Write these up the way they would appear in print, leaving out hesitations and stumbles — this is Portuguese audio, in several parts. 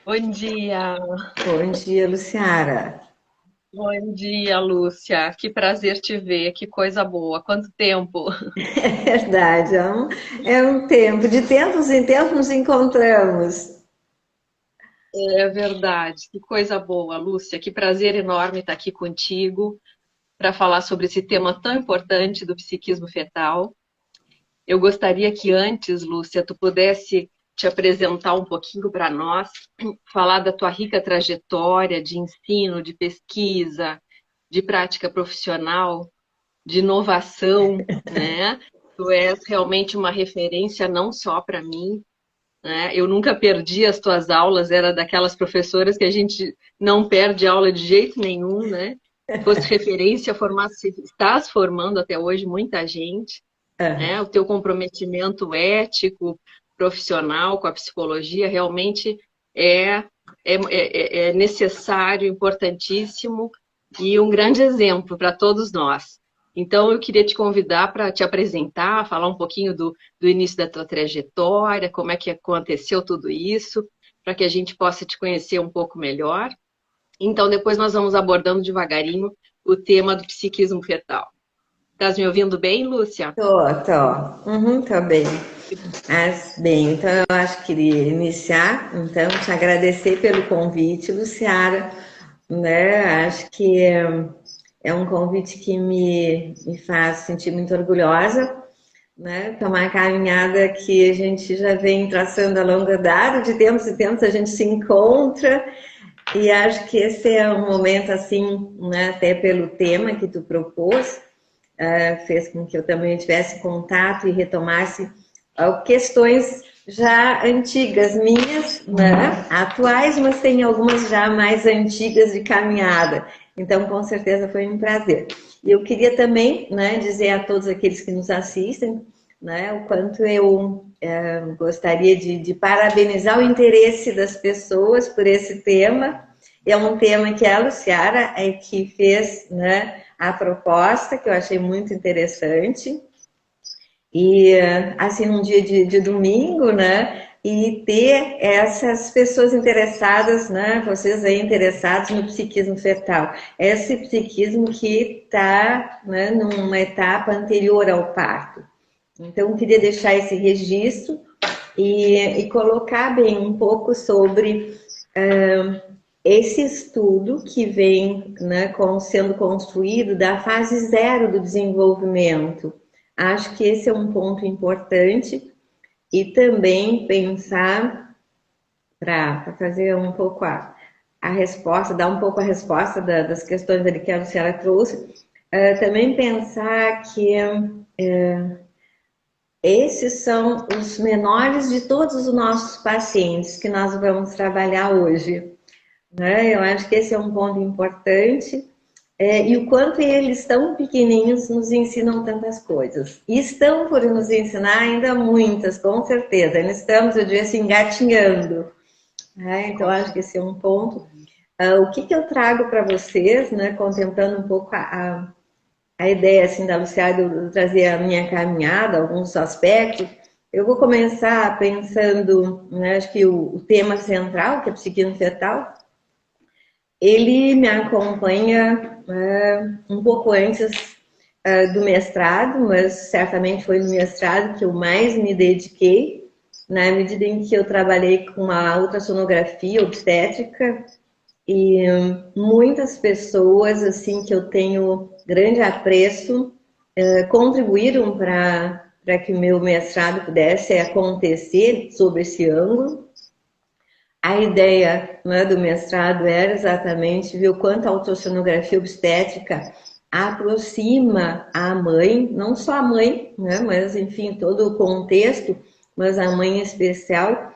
Bom dia, Bom dia, Luciara. bom dia, Lúcia. Que prazer te ver, que coisa boa. Quanto tempo? É verdade, é um tempo. De tempos em tempos nos encontramos. É verdade, que coisa boa, Lúcia. Que prazer enorme estar aqui contigo para falar sobre esse tema tão importante do psiquismo fetal. Eu gostaria que antes, Lúcia, tu pudesse te apresentar um pouquinho para nós, falar da tua rica trajetória de ensino, de pesquisa, de prática profissional, de inovação, né? Tu és realmente uma referência não só para mim, né? Eu nunca perdi as tuas aulas, era daquelas professoras que a gente não perde aula de jeito nenhum, né? Foste referência, estás formando até hoje muita gente, né? O teu comprometimento ético, profissional com a psicologia realmente é necessário, importantíssimo e um grande exemplo para todos nós. Então, eu queria te convidar para te apresentar, falar um pouquinho do início da tua trajetória, como é que aconteceu tudo isso, para que a gente possa te conhecer um pouco melhor. Então, depois nós vamos abordando devagarinho o tema do psiquismo fetal. Estás me ouvindo bem, Lúcia? Tô. Tô bem. Mas, bem, então eu acho que queria iniciar, então, te agradecer pelo convite, Luciara, né? Acho que é um convite que me faz sentir muito orgulhosa, né? Que é uma caminhada que a gente já vem traçando a longa data, de tempos em tempos a gente se encontra. E acho que esse é um momento assim, né, até pelo tema que tu propôs, fez com que eu também tivesse contato e retomasse questões já antigas minhas, né, atuais, mas tem algumas já mais antigas de caminhada. Então, com certeza foi um prazer. E eu queria também, né, dizer a todos aqueles que nos assistem, né, o quanto eu gostaria de parabenizar o interesse das pessoas por esse tema. É um tema que a Luciara é que fez, né, a proposta, que eu achei muito interessante. E assim, num dia de domingo, né? E ter essas pessoas interessadas, né? Vocês aí interessados no psiquismo fetal. Esse psiquismo que está, né, numa etapa anterior ao parto. Então, eu queria deixar esse registro e colocar bem um pouco sobre esse estudo que vem, né, sendo construído da fase zero do desenvolvimento. Acho que esse é um ponto importante e também pensar para fazer um pouco a resposta, dar um pouco a resposta das questões ali que a Luciana trouxe, também pensar que esses são os menores de todos os nossos pacientes que nós vamos trabalhar hoje, né? Eu acho que esse é um ponto importante. E o quanto eles tão pequenininhos nos ensinam tantas coisas. E estão por nos ensinar ainda muitas, com certeza. Ainda estamos, eu diria assim, engatinhando. Né? Então, acho que esse é um ponto. O que, que eu trago para vocês, né, contemplando um pouco a ideia assim, da Luciana de trazer a minha caminhada, alguns aspectos. Eu vou começar pensando, né, acho que o tema central, que é psiquismo fetal, ele me acompanha um pouco antes do mestrado, mas certamente foi no mestrado que eu mais me dediquei, na medida em que eu trabalhei com a ultrassonografia obstétrica e muitas pessoas assim que eu tenho grande apreço contribuíram para que o meu mestrado pudesse acontecer sob esse ângulo. A ideia, né, do mestrado era exatamente ver o quanto a ultrassonografia obstétrica aproxima a mãe, não só a mãe, né, mas enfim, todo o contexto, mas a mãe em especial,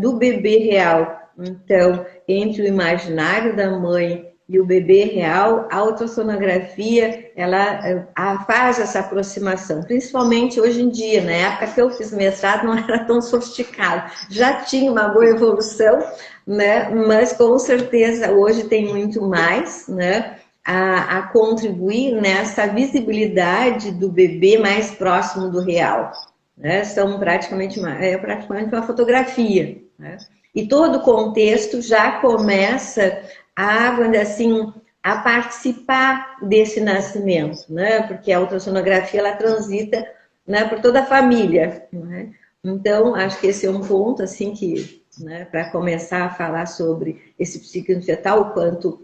do bebê real. Então, entre o imaginário da mãe e o bebê real, a ultrassonografia, ela faz essa aproximação, principalmente hoje em dia, na época que eu fiz mestrado não era tão sofisticado, já tinha uma boa evolução, né? Mas com certeza hoje tem muito mais, né? A contribuir nessa visibilidade do bebê mais próximo do real, né? São praticamente praticamente uma fotografia, né? E todo o contexto já começa a, vamos dizer assim, a participar desse nascimento, né? Porque a ultrassonografia, ela transita, né, por toda a família, né? Então, acho que esse é um ponto, assim, que, né, para começar a falar sobre esse psiquismo fetal, o quanto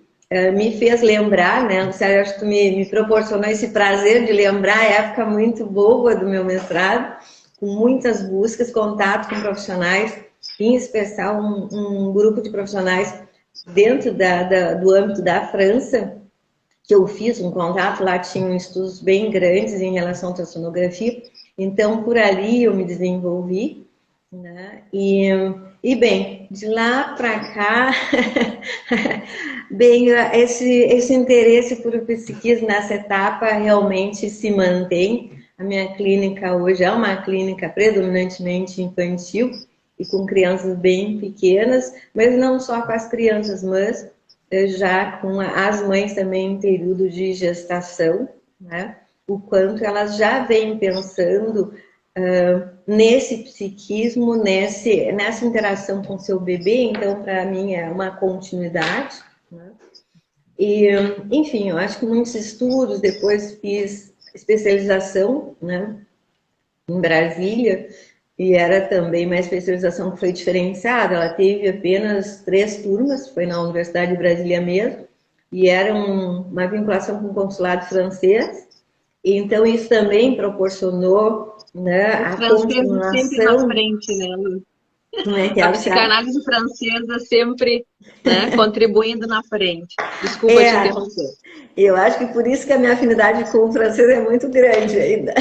me fez lembrar, né? O Sérgio, acho que me proporcionou esse prazer de lembrar a época muito boa do meu mestrado, com muitas buscas, contato com profissionais, em especial um grupo de profissionais dentro do âmbito da França, que eu fiz um contato, lá tinham estudos bem grandes em relação à ultrassonografia, então por ali eu me desenvolvi, né? E bem, de lá para cá, bem, esse interesse por psiquismo nessa etapa realmente se mantém. A minha clínica hoje é uma clínica predominantemente infantil e com crianças bem pequenas, mas não só com as crianças, mas já com as mães também em período de gestação, né? O quanto elas já vêm pensando nesse psiquismo, nessa interação com seu bebê, então para mim é uma continuidade, né? E, enfim, eu acho que muitos estudos, depois fiz especialização, né, em Brasília, e era também uma especialização que foi diferenciada, ela teve apenas 3 turmas, foi na Universidade de Brasília mesmo, e era uma vinculação com o consulado francês, então isso também proporcionou, né, Os a franceses sempre na continuação. frente, né, Lu? Como é que é, A Luciana? psicanálise francesa sempre, né, contribuindo na frente. Desculpa te É, interromper. eu acho que por isso que a minha afinidade com o francês é muito grande ainda.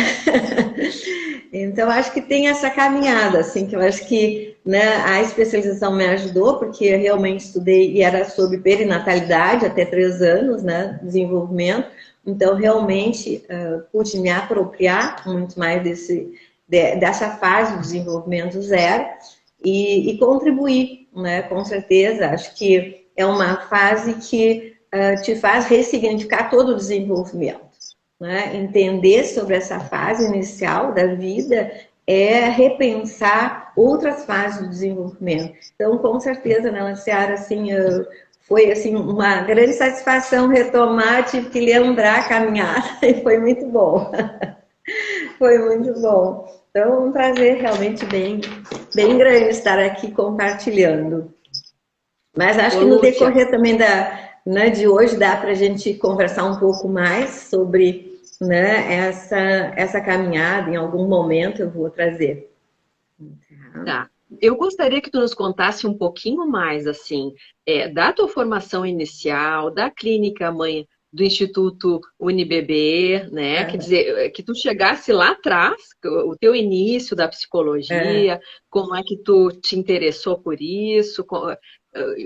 Então, acho que tem essa caminhada, assim, que eu acho que, né, a especialização me ajudou, porque eu realmente estudei e era sobre perinatalidade, até 3 anos, né, desenvolvimento. Então, realmente, pude me apropriar muito mais dessa fase do desenvolvimento zero e contribuir, né, com certeza. Acho que é uma fase que te faz ressignificar todo o desenvolvimento, né? Entender sobre essa fase inicial da vida é repensar outras fases do desenvolvimento. Então, com certeza, né, Seara, assim, foi assim uma grande satisfação retomar, tive que lembrar a caminhada e foi muito bom. Foi muito bom. Então, um prazer realmente bem grande estar aqui compartilhando. Mas acho Ô, que no Lúcia, decorrer também né, de hoje dá para a gente conversar um pouco mais sobre, né, essa caminhada. Em algum momento eu vou trazer. tá. Eu gostaria que tu nos contasse um pouquinho mais, assim, da tua formação inicial, da clínica mãe do Instituto UniBB, né? Quer Tá? dizer, que tu chegasse lá atrás, o teu início da É, psicologia, como é que tu te interessou por isso,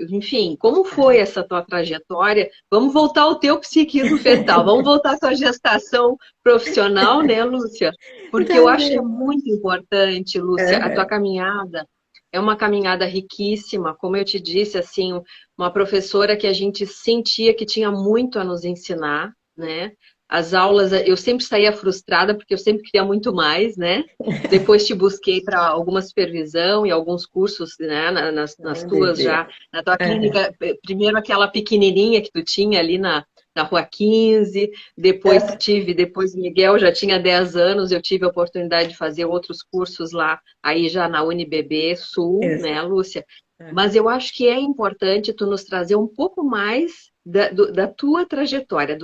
enfim, como foi essa tua trajetória? Vamos voltar ao teu psiquismo fetal, vamos voltar à tua gestação profissional, né, Lúcia? Porque eu tá acho que é bem. muito importante, Lúcia, a tua É, caminhada é uma caminhada riquíssima, como eu te disse, assim, uma professora que a gente sentia que tinha muito a nos ensinar, né? As aulas, eu sempre saía frustrada porque eu sempre queria muito mais, né? Depois te busquei para alguma supervisão e alguns cursos, né? Nas ai, tuas bebê. já, na tua É, clínica, primeiro aquela pequenininha que tu tinha ali na Rua 15, depois Miguel já tinha 10 anos, eu tive a oportunidade de fazer outros cursos lá, aí já na UniBB Sul, isso. né, Lúcia? É, Mas eu acho que é importante tu nos trazer um pouco mais da tua trajetória,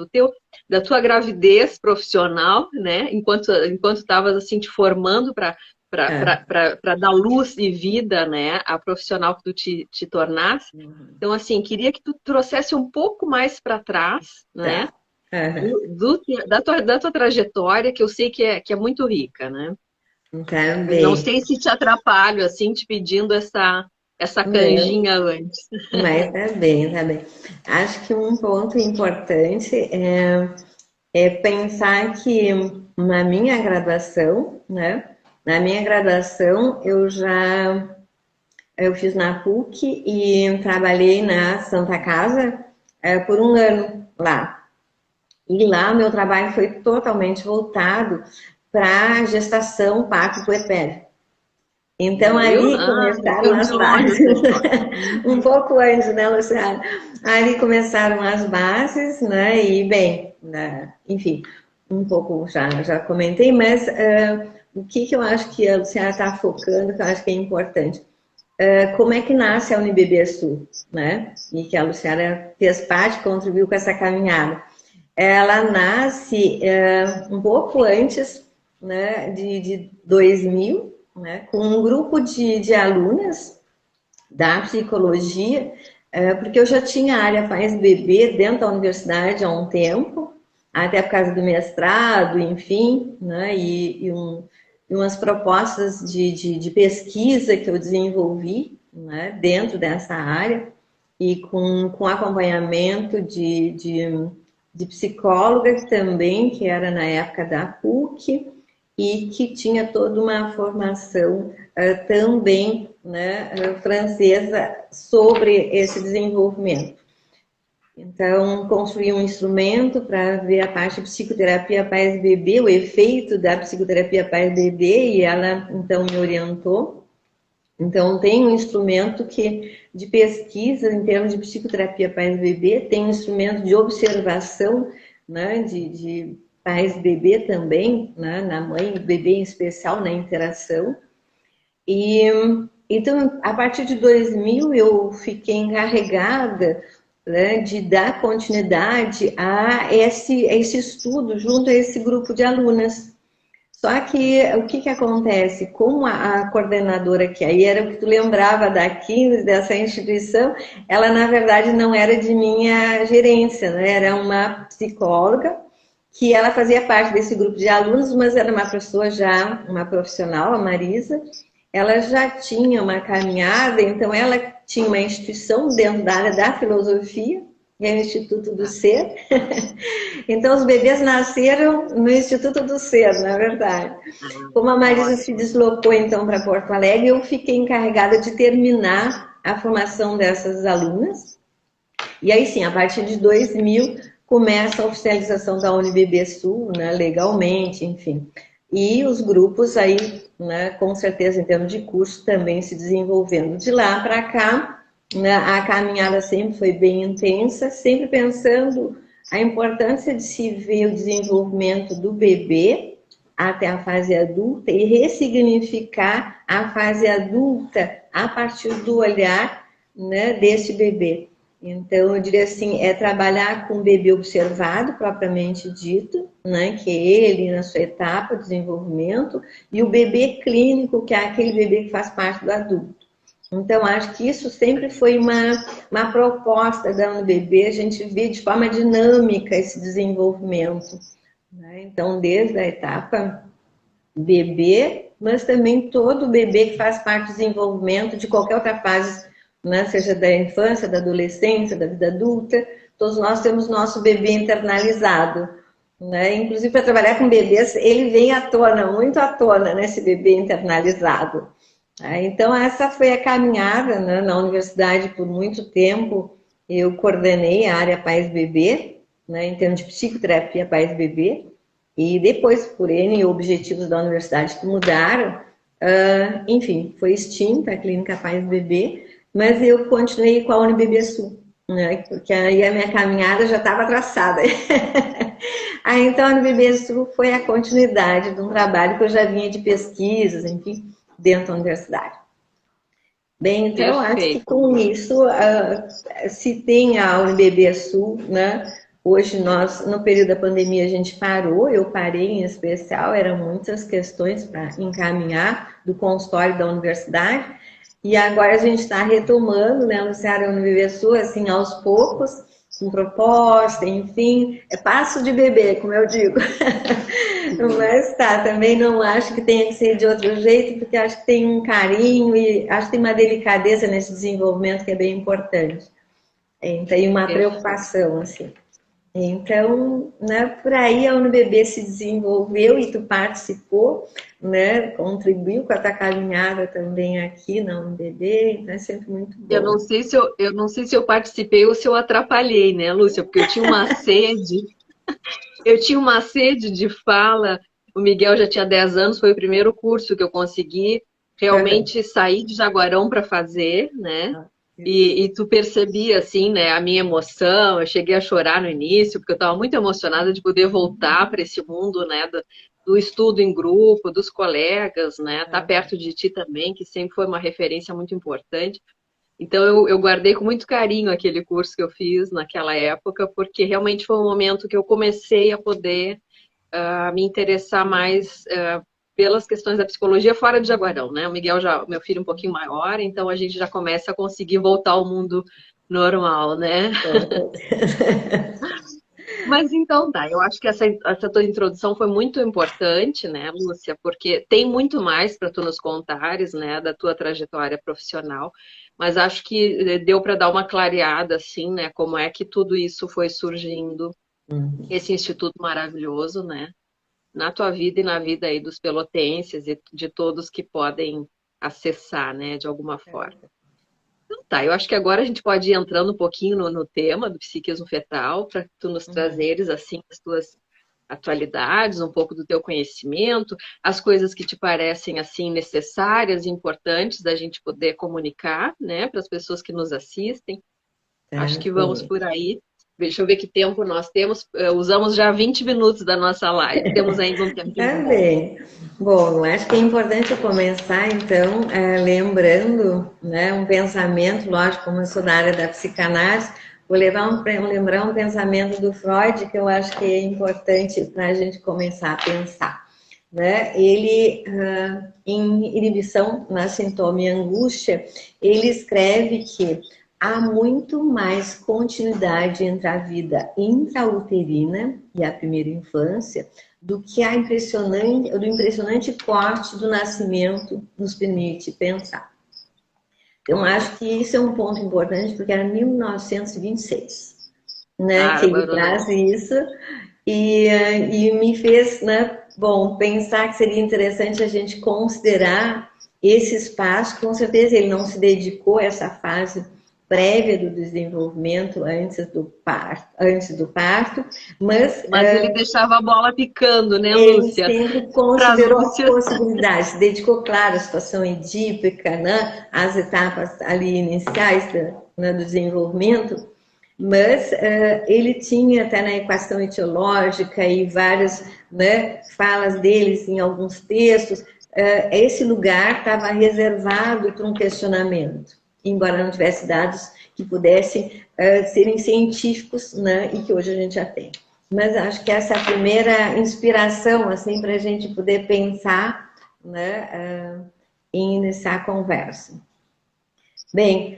da tua gravidez profissional, né? Enquanto estavas assim te formando é. para dar luz e vida, né, a profissional que tu te tornasse. Uhum. Então, assim, queria que tu trouxesse um pouco mais para trás, né? Tá. É. Da tua trajetória, que eu sei que é muito rica, né? Tá Não bem. sei se te atrapalho, assim, te pedindo essa Não, canjinha antes. mas tá bem, tá bem. Acho que um ponto importante é pensar que na minha graduação, né? Na minha graduação eu fiz na PUC e trabalhei na Santa Casa por um ano lá. E lá meu trabalho foi totalmente voltado para gestação, parto e puerpério. Então, Viu? ali Ah, começaram viu de as longe bases. essa história. Um Uhum. pouco antes, né, Luciana? Ali começaram as bases, né? E, bem, né, enfim, um pouco já comentei, mas o que eu acho que a Luciana está focando, que eu acho que é importante, como é que nasce a UniBB Sul, né? E que a Luciana fez parte, contribuiu com essa caminhada. Ela nasce um pouco antes, né, de 2000, né, com um grupo de alunas da psicologia, porque eu já tinha a área pais bebê dentro da universidade há um tempo, até por causa do mestrado, enfim, né, e umas propostas de pesquisa que eu desenvolvi, né, dentro dessa área, e com acompanhamento de psicóloga também, que era na época da PUC, e que tinha toda uma formação também, né, francesa sobre esse desenvolvimento. Então, construí um instrumento para ver a parte de psicoterapia pais-bebê, o efeito da psicoterapia pais-bebê, e ela então me orientou. Então, tem um instrumento de pesquisa em termos de psicoterapia pais-bebê, tem um instrumento de observação, né, de pais-bebê também, né, na mãe e bebê em especial, na interação. E então, a partir de 2000, eu fiquei encarregada, né, de dar continuidade a esse estudo junto a esse grupo de alunas. Só que o que acontece? Como a coordenadora, que aí era o que tu lembrava daqui, dessa instituição, ela na verdade não era de minha gerência, né? Era uma psicóloga que ela fazia parte desse grupo de alunos, mas era uma pessoa já, uma profissional, a Marisa. Ela já tinha uma caminhada, então ela tinha uma instituição dentro da área da filosofia, que é o Instituto do Ser. Então, os bebês nasceram no Instituto do Ser, na verdade. Como a Marisa se Ótimo. deslocou, então, para Porto Alegre, eu fiquei encarregada de terminar a formação dessas alunas. E aí, sim, a partir de 2000, começa a oficialização da UniBB Sul, né, legalmente, enfim. E os grupos aí, né, com certeza, em termos de curso, também se desenvolvendo. De lá para cá, né, a caminhada sempre foi bem intensa, sempre pensando a importância de se ver o desenvolvimento do bebê até a fase adulta e ressignificar a fase adulta a partir do olhar, né, desse bebê. Então, eu diria assim, é trabalhar com o bebê observado, propriamente dito, né, que é ele na sua etapa de desenvolvimento, e o bebê clínico, que é aquele bebê que faz parte do adulto. Então, acho que isso sempre foi uma proposta da UNBB, a gente vê de forma dinâmica esse desenvolvimento, né? Então, desde a etapa bebê, mas também todo bebê que faz parte do desenvolvimento de qualquer outra fase, né? Seja da infância, da adolescência, da vida adulta, todos nós temos nosso bebê internalizado, né? Inclusive, para trabalhar com bebês, ele vem à tona, muito à tona, né? Esse bebê internalizado. Então, essa foi a caminhada, né, na universidade por muito tempo. Eu coordenei a área Pais-Bebê, né, em termos de psicoterapia Pais-Bebê, e depois, por N objetivos da universidade que mudaram, enfim, foi extinta a clínica Pais-Bebê, mas eu continuei com a UniBB Sul, né, porque aí a minha caminhada já estava traçada. Aí, então, a UniBB Sul foi a continuidade de um trabalho que eu já vinha de pesquisas, enfim, dentro da universidade. Bem, então, acho que Perfeito, com Lúcia. isso se tem a UniBB Sul, né? Hoje nós, no período da pandemia, a gente parou, eu parei em especial, eram muitas questões para encaminhar do consultório da universidade, e agora a gente está retomando, né, Luciana, a UniBB Sul, assim, aos poucos, com proposta, enfim, é passo de bebê, como eu digo. Mas tá, também não acho que tenha que ser de outro jeito, porque acho que tem um carinho e acho que tem uma delicadeza nesse desenvolvimento que é bem importante. Tem uma Perfeito. preocupação, assim. Então, né, por aí a UNBB se desenvolveu e tu participou, né, contribuiu com a tua caminhada também aqui na UNBB, então é sempre muito Eu bom. não sei se eu não sei se eu participei ou se eu atrapalhei, né, Lúcia? Porque eu tinha uma sede de fala. O Miguel já tinha 10 anos, foi o primeiro curso que eu consegui. realmente saí de Jaguarão para fazer, né? E tu percebia, assim, né, a minha emoção. Eu cheguei a chorar no início, porque eu estava muito emocionada de poder voltar para esse mundo, né, do estudo em grupo, dos colegas, né, estar perto de ti também, que sempre foi uma referência muito importante. Então, eu guardei com muito carinho aquele curso que eu fiz naquela época, porque realmente foi um momento que eu comecei a poder me interessar mais pelas questões da psicologia fora de Jaguarão, né? O Miguel já, meu filho, um pouquinho maior, então a gente já começa a conseguir voltar ao mundo normal, né? Mas então tá, eu acho que essa tua introdução foi muito importante, né, Lúcia? Porque tem muito mais para tu nos contares, né, da tua trajetória profissional, mas acho que deu para dar uma clareada, assim, né, como é que tudo isso foi surgindo, esse instituto maravilhoso, né, na tua vida e na vida aí dos pelotenses e de todos que podem acessar, né, de alguma forma. Então tá, eu acho que agora a gente pode ir entrando um pouquinho no tema do psiquismo fetal, para tu nos trazeres, assim, as tuas atualidades, um pouco do teu conhecimento, as coisas que te parecem, assim, necessárias e importantes da gente poder comunicar, né, para as pessoas que nos assistem. Acho que vamos por aí. Deixa eu ver que tempo nós temos. Usamos já 20 minutos da nossa live. Temos ainda um tempinho bom. Bem. Bom, acho que é importante eu começar, então, lembrando, né, um pensamento, lógico, como eu sou da área da psicanálise, vou lembrar um pensamento do Freud, que eu acho que é importante para a gente começar a pensar. Né? Ele, em Inibição na Sintoma e Angústia, ele escreve que há muito mais continuidade entre a vida intrauterina e a primeira infância do que do impressionante corte do nascimento nos permite pensar. Então, acho que isso é um ponto importante, porque era 1926, né, que ele traz isso, e me fez, né, bom, pensar que seria interessante a gente considerar esse espaço. Com certeza ele não se dedicou a essa fase prévia do desenvolvimento antes do parto, mas ele deixava a bola picando, né, ele Lúcia? sempre considerou as possibilidades, se dedicou, claro, à situação edípica, né, às etapas ali iniciais do desenvolvimento, mas ele tinha até na equação etiológica e várias, né, falas deles em alguns textos, esse lugar estava reservado para um questionamento, embora não tivesse dados que pudessem serem científicos, né, e que hoje a gente já tem. Mas acho que essa é a primeira inspiração, assim, para a gente poder pensar, né, em iniciar a conversa. Bem,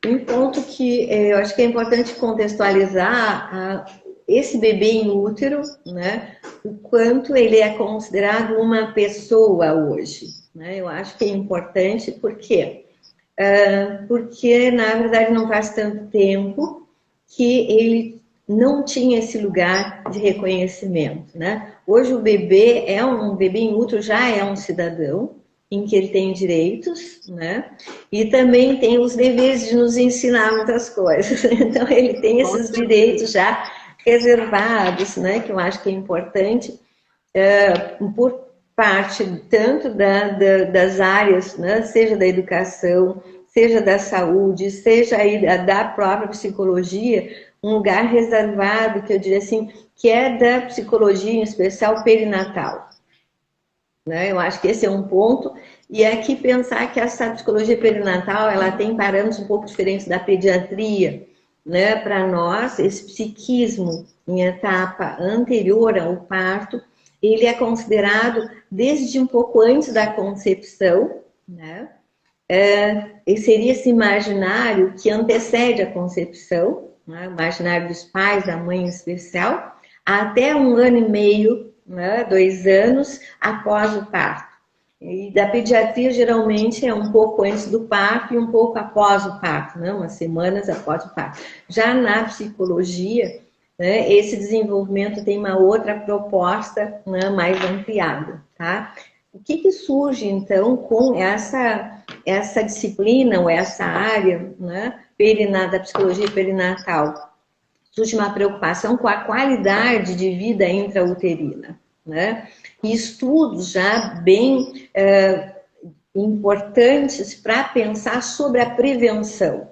um ponto que eu acho que é importante contextualizar esse bebê em útero, né, o quanto ele é considerado uma pessoa hoje, né? Eu acho que é importante, por quê? Porque, na verdade, não faz tanto tempo que ele não tinha esse lugar de reconhecimento, né? Hoje o bebê em útero já é um cidadão, em que ele tem direitos, né? E também tem os deveres de nos ensinar muitas coisas. Então ele tem esses direitos já reservados, né? Que eu acho que é importante por parte tanto das áreas, né? Seja da educação, seja da saúde, seja aí da própria psicologia, um lugar reservado, que eu diria assim, que é da psicologia, em especial perinatal. Né? Eu acho que esse é um ponto. E aqui pensar que essa psicologia perinatal, ela tem parâmetros um pouco diferentes da pediatria. Né? Para nós, esse psiquismo em etapa anterior ao parto, ele é considerado desde um pouco antes da concepção, né? Seria esse imaginário que antecede a concepção, né? O imaginário dos pais, da mãe em especial, até 1 ano e meio, né? 2 anos após o parto. E da pediatria, geralmente, é um pouco antes do parto e um pouco após o parto, né? Umas semanas após o parto. Já na psicologia, né, esse desenvolvimento tem uma outra proposta, né, mais ampliada, tá? O que surge, então, com essa disciplina ou essa área, né, da psicologia perinatal? Surge uma preocupação com a qualidade de vida intrauterina, né? E estudos já bem importantes para pensar sobre a prevenção,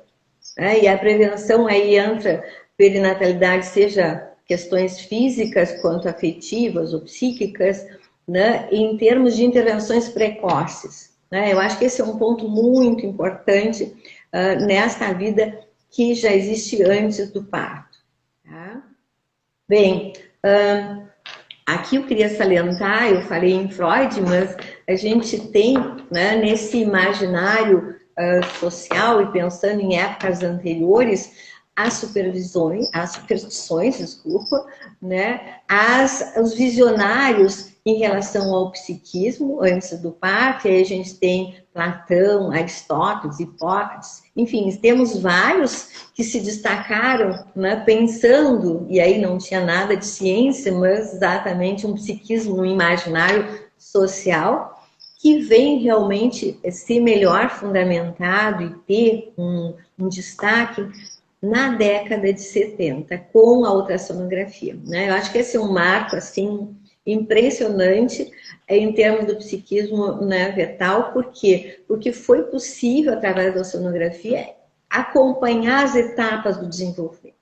né? E a prevenção aí entra perinatalidade, seja questões físicas quanto afetivas ou psíquicas, né? Em termos de intervenções precoces, né? Eu acho que esse é um ponto muito importante nesta vida que já existe antes do parto. Tá? Bem, aqui eu queria salientar, eu falei em Freud, mas a gente tem, né, nesse imaginário social e pensando em épocas anteriores, as superstições, desculpa, né, os visionários em relação ao psiquismo antes do parto, e aí a gente tem Platão, Aristóteles, Hipócrates, enfim, temos vários que se destacaram, né, pensando, e aí não tinha nada de ciência, mas exatamente um psiquismo, um imaginário social, que vem realmente ser melhor fundamentado e ter um destaque na década de 70, com a ultrassonografia, né? Eu acho que esse é um marco, assim, impressionante em termos do psiquismo, né, fetal. Por quê? Porque foi possível, através da sonografia, acompanhar as etapas do desenvolvimento,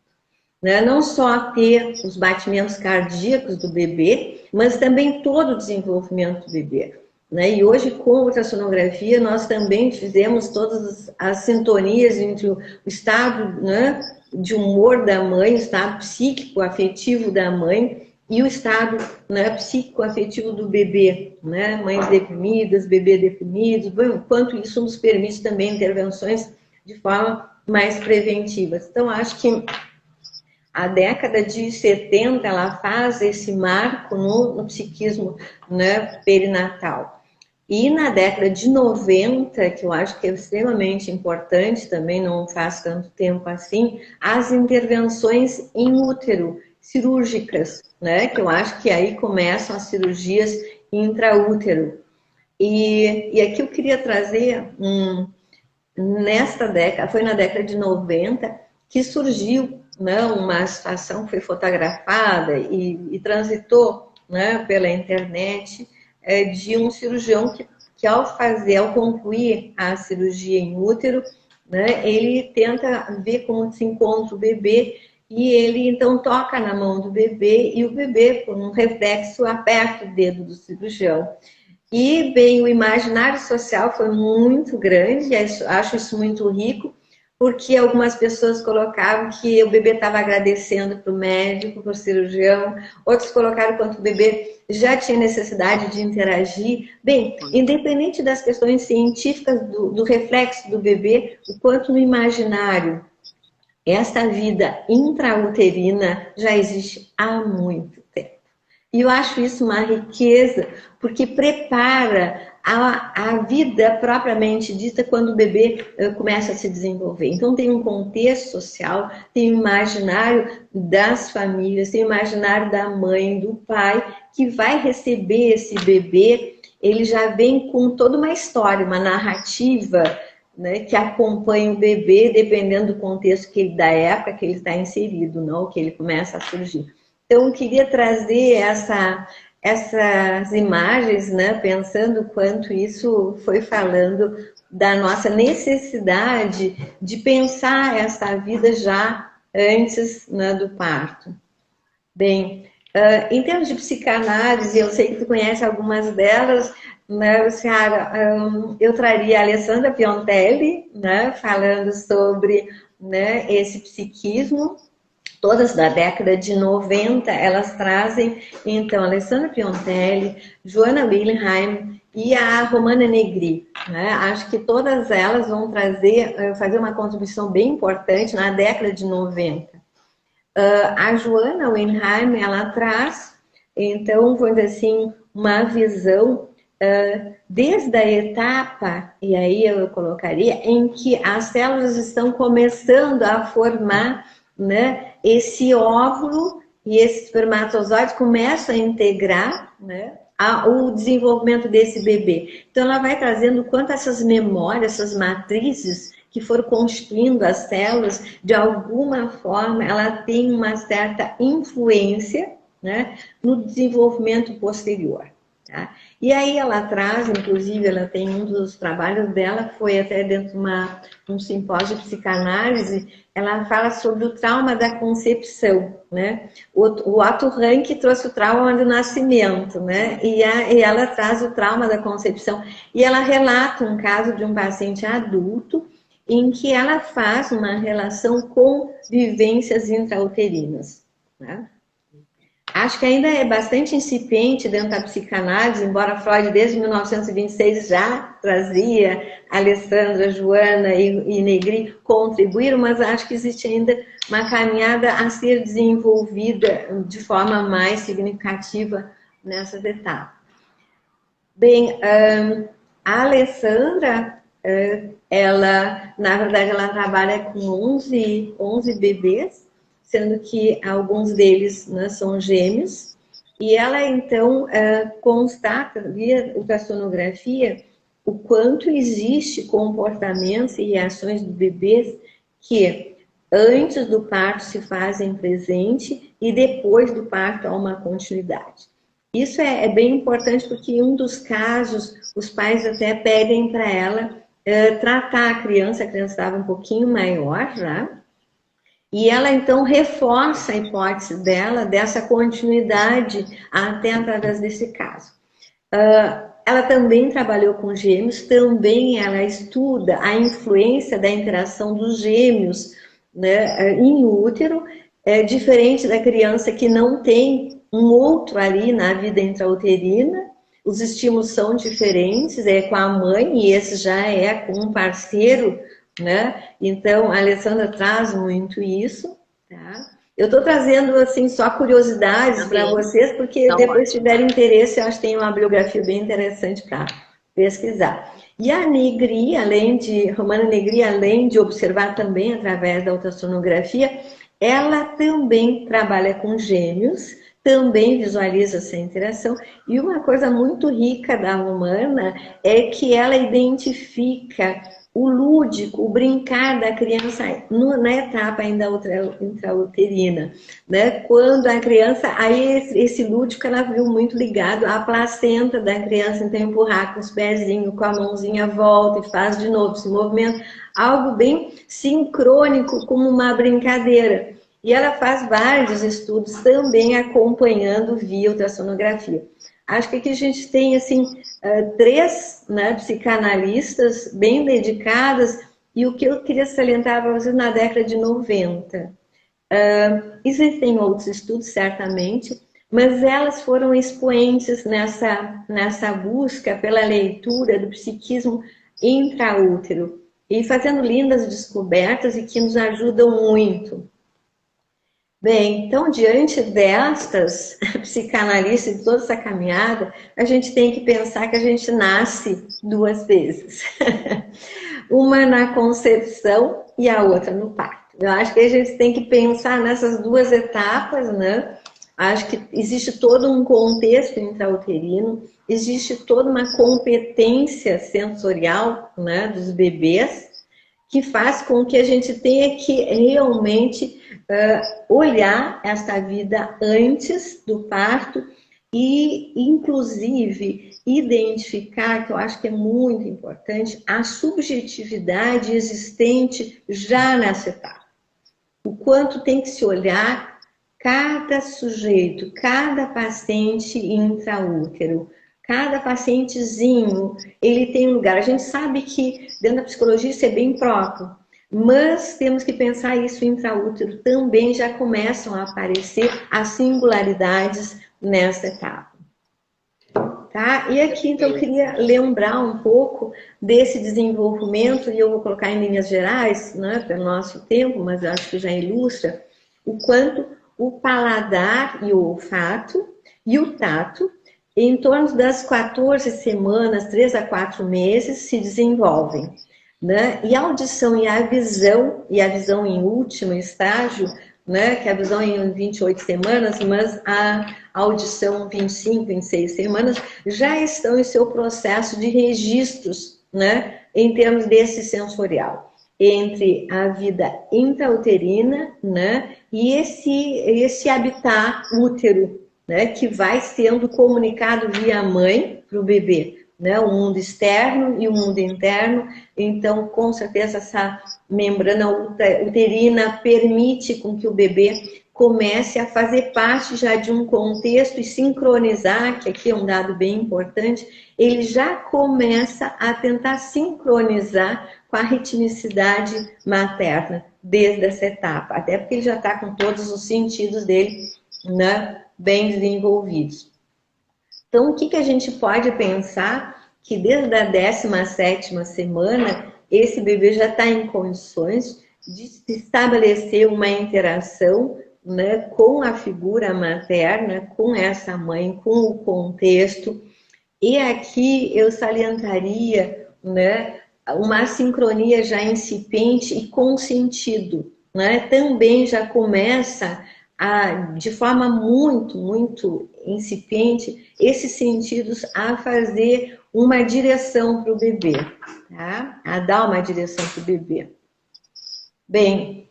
né? Não só ter os batimentos cardíacos do bebê, mas também todo o desenvolvimento do bebê, né? E hoje, com a ultrassonografia, nós também fizemos todas as sintonias entre o estado, né, de humor da mãe, o estado psíquico, afetivo da mãe, e o estado, né, psíquico-afetivo do bebê, né? Mães deprimidas, bebê deprimidos, enquanto isso nos permite também intervenções de forma mais preventivas. Então, acho que a década de 70, ela faz esse marco no psiquismo, né, perinatal. E na década de 90, que eu acho que é extremamente importante, também não faz tanto tempo assim, as intervenções em útero, cirúrgicas, né? Que eu acho que aí começam as cirurgias intraútero. E aqui eu queria trazer nesta década, foi na década de 90, que surgiu, né, uma situação que foi fotografada e transitou, né, pela internet, de um cirurgião que ao concluir a cirurgia em útero, né, ele tenta ver como se encontra o bebê e ele então toca na mão do bebê e o bebê, por um reflexo, aperta o dedo do cirurgião. E, bem, o imaginário social foi muito grande, acho isso muito rico, porque algumas pessoas colocavam que o bebê estava agradecendo para o médico, para o cirurgião, outros colocaram quanto o bebê já tinha necessidade de interagir. Bem, independente das questões científicas do reflexo do bebê, o quanto no imaginário esta vida intrauterina já existe há muito tempo. E eu acho isso uma riqueza, porque prepara a vida propriamente dita quando o bebê começa a se desenvolver. Então tem um contexto social, tem um imaginário das famílias, tem um imaginário da mãe, do pai, que vai receber esse bebê, ele já vem com toda uma história, uma narrativa, né, que acompanha o bebê, dependendo do contexto da época que ele está inserido, não, que ele começa a surgir. Então, eu queria trazer essas imagens, né, pensando o quanto isso foi falando da nossa necessidade de pensar essa vida já antes, né, do parto. Bem, em termos de psicanálise, eu sei que tu conhece algumas delas, né, Ciara, eu traria a Alessandra Piontelli, né, falando sobre, né, esse psiquismo. Todas da década de 90, elas trazem, então, Alessandra Piontelli, Joana Wilhelm e a Romana Negri, né? Acho que todas elas vão fazer uma contribuição bem importante na década de 90. A Joana Wilhelm, ela traz, então, vamos dizer assim, uma visão desde a etapa, e aí eu colocaria, em que as células estão começando a formar, né, esse óvulo e esse espermatozoide começam a integrar, né, o desenvolvimento desse bebê. Então, ela vai trazendo quanto essas memórias, essas matrizes que foram constituindo as células, de alguma forma, ela tem uma certa influência, né, no desenvolvimento posterior. Tá? E aí ela traz, inclusive, ela tem um dos trabalhos dela, foi até dentro de um simpósio de psicanálise, ela fala sobre o trauma da concepção, né? O Otto Rank trouxe o trauma do nascimento, né? E ela traz o trauma da concepção. E ela relata um caso de um paciente adulto em que ela faz uma relação com vivências intrauterinas, né? Acho que ainda é bastante incipiente dentro da psicanálise, embora Freud desde 1926 já trazia Alessandra, Joana e Negri contribuíram, mas acho que existe ainda uma caminhada a ser desenvolvida de forma mais significativa nessas etapas. Bem, a Alessandra, ela, na verdade, ela trabalha com 11 bebês, sendo que alguns deles, né, são gêmeos, e ela então constata via ultrassonografia o quanto existe comportamentos e reações dos bebês que antes do parto se fazem presente e depois do parto há uma continuidade. Isso é bem importante porque em um dos casos os pais até pedem para ela tratar a criança estava um pouquinho maior já, e ela, então, reforça a hipótese dela, dessa continuidade, até através desse caso. Ela também trabalhou com gêmeos, também ela estuda a influência da interação dos gêmeos, né, em útero, diferente da criança que não tem um outro ali na vida intrauterina. Os estímulos são diferentes, é com a mãe, e esse já é com um parceiro, né? Então, a Alessandra traz muito isso, tá? Eu estou trazendo, assim, só curiosidades para vocês, porque então, depois, se tiverem interesse, eu acho que tem uma bibliografia bem interessante para pesquisar. E a Negri, Romana Negri, além de observar também através da ultrassonografia, ela também trabalha com gêmeos, também visualiza essa interação. E uma coisa muito rica da Romana é que ela identifica o lúdico, o brincar da criança na etapa ainda intrauterina, né? Quando a criança, aí esse lúdico ela viu muito ligado à placenta da criança, então empurrar com os pezinhos, com a mãozinha volta e faz de novo esse movimento, algo bem sincrônico, como uma brincadeira. E ela faz vários estudos também acompanhando via ultrassonografia. Acho que aqui a gente tem, assim, 3, né, psicanalistas bem dedicadas, e o que eu queria salientar para vocês na década de 90. Existem outros estudos, certamente, mas elas foram expoentes nessa busca pela leitura do psiquismo intraútero, e fazendo lindas descobertas e que nos ajudam muito. Bem, então, diante destas psicanalistas de toda essa caminhada, a gente tem que pensar que a gente nasce 2 vezes. Uma na concepção e a outra no parto. Eu acho que a gente tem que pensar nessas 2 etapas, né? Acho que existe todo um contexto intrauterino, existe toda uma competência sensorial, né, dos bebês, que faz com que a gente tenha que realmente olhar esta vida antes do parto e, inclusive, identificar, que eu acho que é muito importante, a subjetividade existente já nessa etapa. O quanto tem que se olhar cada sujeito, cada paciente intraútero, cada pacientezinho, ele tem um lugar. A gente sabe que dentro da psicologia isso é bem próprio, mas temos que pensar isso intraútero. Também já começam a aparecer as singularidades nessa etapa. Tá? E aqui, então, eu queria lembrar um pouco desse desenvolvimento, e eu vou colocar em linhas gerais, né, pelo nosso tempo, mas eu acho que já ilustra o quanto o paladar e o olfato e o tato, em torno das 14 semanas, 3 a 4 meses, se desenvolvem, né? E a audição e a visão em último estágio, né? Que é a visão em 28 semanas, mas a audição 25, 26 semanas, já estão em seu processo de registros, né? Em termos desse sensorial, entre a vida intrauterina, né? E esse habitat útero, né, que vai sendo comunicado via mãe para o bebê, né, o mundo externo e o mundo interno. Então, com certeza, essa membrana uterina permite com que o bebê comece a fazer parte já de um contexto e sincronizar, que aqui é um dado bem importante, ele já começa a tentar sincronizar com a ritmicidade materna desde essa etapa, até porque ele já está com todos os sentidos dele, né, bem desenvolvidos. Então, o que a gente pode pensar? Que desde a 17ª semana, esse bebê já está em condições de estabelecer uma interação, né, com a figura materna, com essa mãe, com o contexto. E aqui eu salientaria, né, uma sincronia já incipiente e com sentido, né? Também já começa de forma muito incipiente, esses sentidos a fazer uma direção para o bebê, tá? A dar uma direção para o bebê. Bem,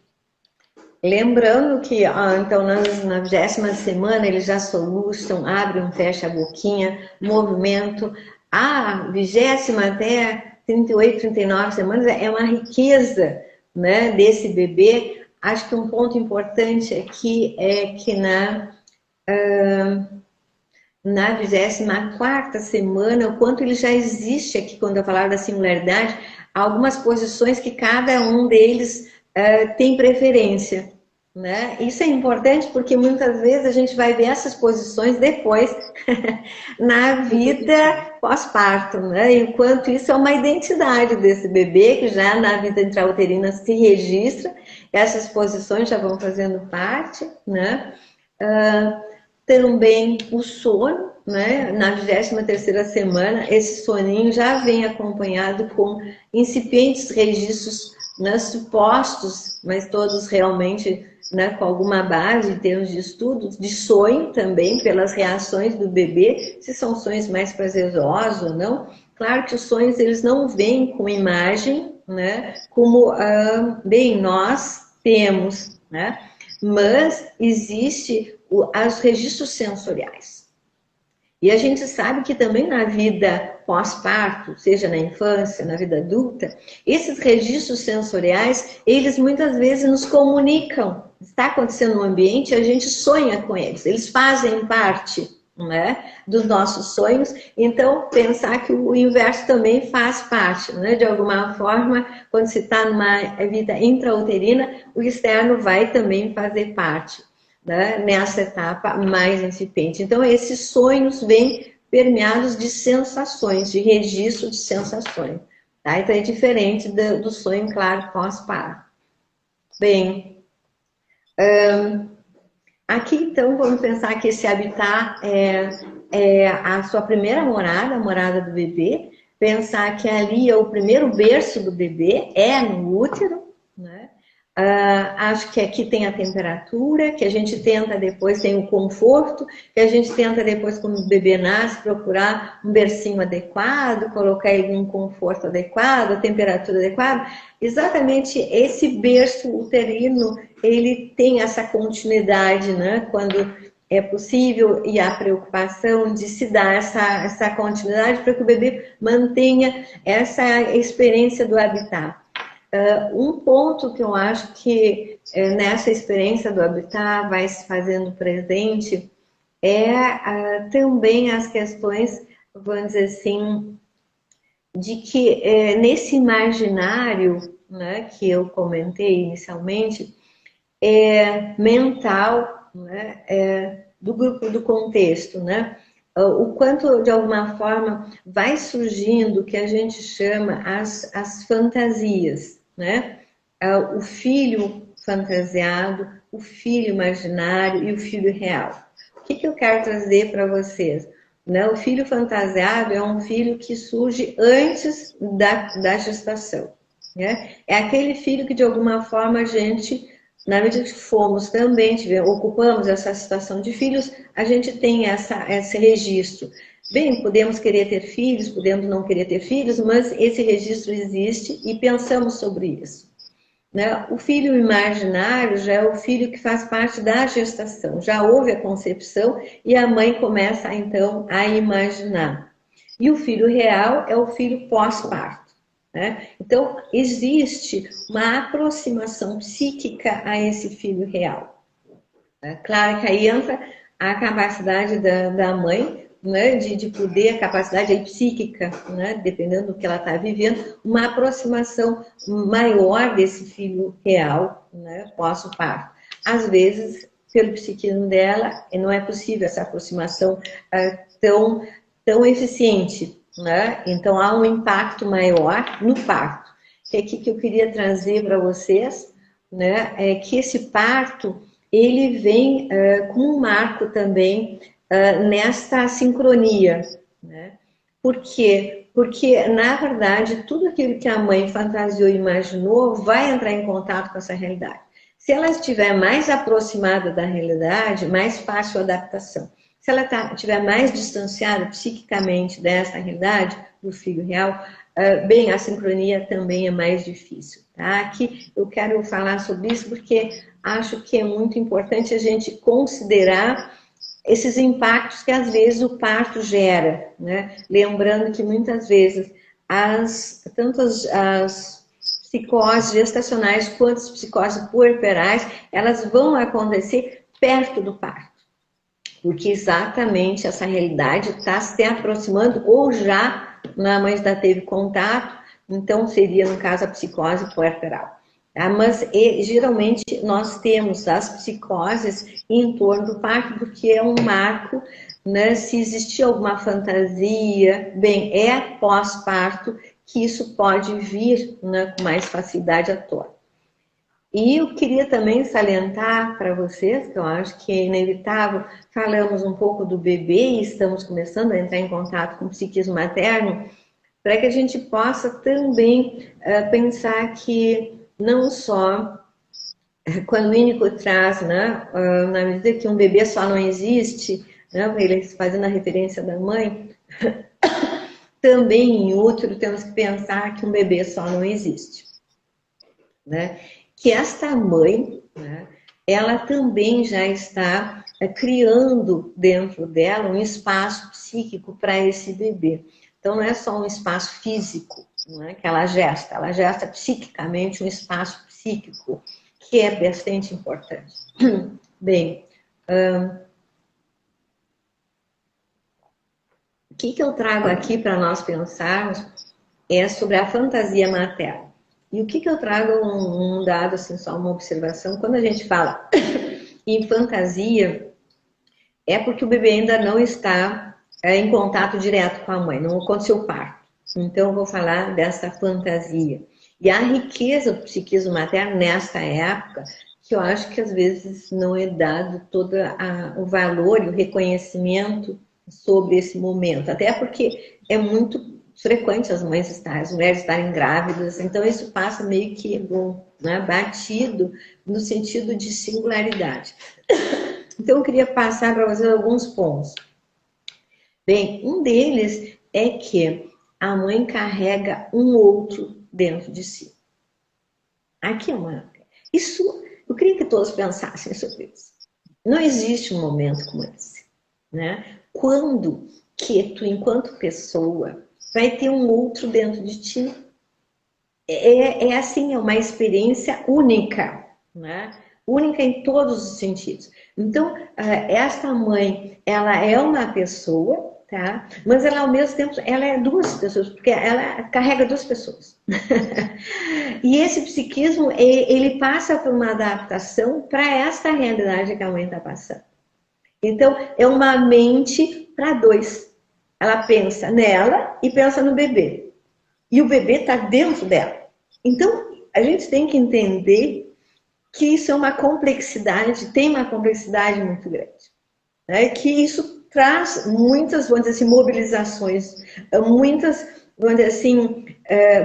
lembrando que, então, na 20ª semana, eles já soluçam, abrem, fecham a boquinha, movimento. A 20ª até 38, 39 semanas é uma riqueza, né, desse bebê. Acho que um ponto importante aqui é que na 24ª semana, o quanto ele já existe aqui, quando eu falar da singularidade, algumas posições que cada um deles tem preferência, né? Isso é importante porque muitas vezes a gente vai ver essas posições depois na vida pós-parto, né? Enquanto isso é uma identidade desse bebê que já na vida intrauterina se registra, essas posições já vão fazendo parte, né? Também o sono, né? Na 23ª semana, esse soninho já vem acompanhado com incipientes registros, né, supostos, mas todos realmente, né, com alguma base em termos de estudos, de sonho também, pelas reações do bebê, se são sonhos mais prazerosos ou não. Claro que os sonhos eles não vêm com imagem, né, como bem nós temos, né, mas existe os registros sensoriais. E a gente sabe que também na vida pós-parto, seja na infância, na vida adulta, esses registros sensoriais, eles muitas vezes nos comunicam. Está acontecendo no ambiente, a gente sonha com eles. Eles fazem parte, né, dos nossos sonhos. Então, pensar que o inverso também faz parte, né? De alguma forma, quando se está numa vida intrauterina, o externo vai também fazer parte, né, nessa etapa mais incipiente. Então, esses sonhos vêm permeados de sensações, de registro de sensações. Tá? Então, é diferente do sonho, claro, pós-parto. Bem, aqui, então, vamos pensar que esse habitat é a sua primeira morada, a morada do bebê. Pensar que ali é o primeiro berço do bebê, é no útero, né? Acho que aqui tem a temperatura, que a gente tenta depois, tem o conforto, que a gente tenta depois, quando o bebê nasce, procurar um bercinho adequado, colocar ele em um conforto adequado, a temperatura adequada. Exatamente esse berço uterino, ele tem essa continuidade, né? Quando é possível, e a preocupação de se dar essa continuidade para que o bebê mantenha essa experiência do habitat. Um ponto que eu acho que nessa experiência do habitat vai se fazendo presente é também as questões, vamos dizer assim, de que nesse imaginário, né, que eu comentei inicialmente, mental, né, do grupo do contexto, né? O quanto, de alguma forma, vai surgindo o que a gente chama as fantasias, né? O filho fantasiado, o filho imaginário e o filho real. O que eu quero trazer para vocês? Né? O filho fantasiado é um filho que surge antes da gestação, né? É aquele filho que, de alguma forma, a gente, na medida que fomos também, ocupamos essa situação de filhos, a gente tem esse registro. Bem, podemos querer ter filhos, podemos não querer ter filhos, mas esse registro existe e pensamos sobre isso. né? O filho imaginário já é o filho que faz parte da gestação, já houve a concepção e a mãe começa então a imaginar. E o filho real é o filho pós-parto, né? Então, existe uma aproximação psíquica a esse filho real. É claro que aí entra a capacidade da mãe, né, de poder, a capacidade aí psíquica, né, dependendo do que ela está vivendo, uma aproximação maior desse filho real, né, pós-parto. Às vezes, pelo psiquismo dela, não é possível essa aproximação tão eficiente, né? Então há um impacto maior no parto. E aqui que eu queria trazer para vocês, né, é que esse parto ele vem com um marco também nesta sincronia, né? Por quê? Porque, na verdade, tudo aquilo que a mãe fantasiou e imaginou vai entrar em contato com essa realidade. Se ela estiver mais aproximada da realidade, mais fácil a adaptação. Se ela estiver mais distanciada psiquicamente dessa realidade, do filho real, bem, a sincronia também é mais difícil. Tá? Aqui eu quero falar sobre isso porque acho que é muito importante a gente considerar esses impactos que às vezes o parto gera, né? Lembrando que muitas vezes tanto as psicoses gestacionais quanto as psicoses puerperais, elas vão acontecer perto do parto. Porque exatamente essa realidade está se aproximando ou já a mãe já teve contato, então seria no caso a psicose puerperal. Tá? Mas geralmente nós temos as psicoses em torno do parto porque é um marco, né? Se existir alguma fantasia, bem, é pós-parto que isso pode vir, né, com mais facilidade à tona. E eu queria também salientar para vocês, que eu acho que é inevitável, falamos um pouco do bebê e estamos começando a entrar em contato com o psiquismo materno, para que a gente possa também pensar que não só quando o Winnicott traz, né, na medida que um bebê só não existe, né, ele fazendo a referência da mãe, também em útero temos que pensar que um bebê só não existe, né? Que esta mãe, né, ela também já está criando dentro dela um espaço psíquico para esse bebê. Então não é só um espaço físico, né, que ela gesta psiquicamente um espaço psíquico, que é bastante importante. Bem, o que eu trago aqui para nós pensarmos é sobre a fantasia materna. E o que eu trago um dado, assim, só uma observação, quando a gente fala em fantasia, é porque o bebê ainda não está em contato direto com a mãe, não aconteceu o parto. Então eu vou falar dessa fantasia. E a riqueza do psiquismo materno nessa época, que eu acho que às vezes não é dado todo o valor e o reconhecimento sobre esse momento, até porque é muito frequente as mulheres estarem grávidas, então isso passa meio que né, batido no sentido de singularidade. Então eu queria passar para vocês alguns pontos. Bem, um deles é que a mãe carrega um outro dentro de si. Aqui é isso, eu queria que todos pensassem sobre isso. Não existe um momento como esse, né? Quando que tu, enquanto pessoa, vai ter um outro dentro de ti. É assim, é uma experiência única, né? Única em todos os sentidos. Então, esta mãe, ela é uma pessoa, tá? Mas ela, ao mesmo tempo, ela é duas pessoas, porque ela carrega duas pessoas. E esse psiquismo, ele passa por uma adaptação para esta realidade que a mãe está passando. Então, é uma mente para dois. Ela pensa nela e pensa no bebê. E o bebê está dentro dela. Então, a gente tem que entender que isso é uma complexidade, tem uma complexidade muito grande. Né? Que isso traz muitas, vamos dizer assim, mobilizações, muitas, vamos dizer assim,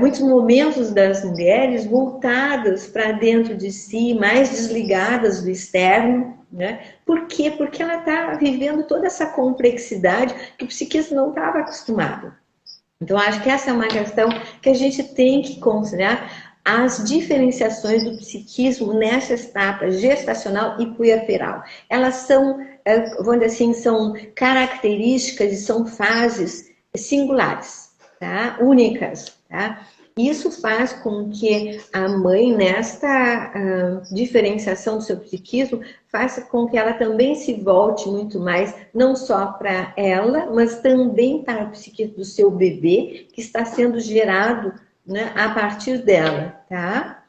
muitos momentos das mulheres voltadas para dentro de si, mais desligadas do externo. Né? Por quê? Porque ela está vivendo toda essa complexidade que o psiquismo não estava acostumado. Então, acho que essa é uma questão que a gente tem que considerar as diferenciações do psiquismo nessa etapa gestacional e puerperal. Elas são, vamos dizer assim, são características e são fases singulares, tá? Únicas, tá? Isso faz com que a mãe, nesta diferenciação do seu psiquismo, faça com que ela também se volte muito mais, não só para ela, mas também para o psiquismo do seu bebê, que está sendo gerado, né, a partir dela, tá?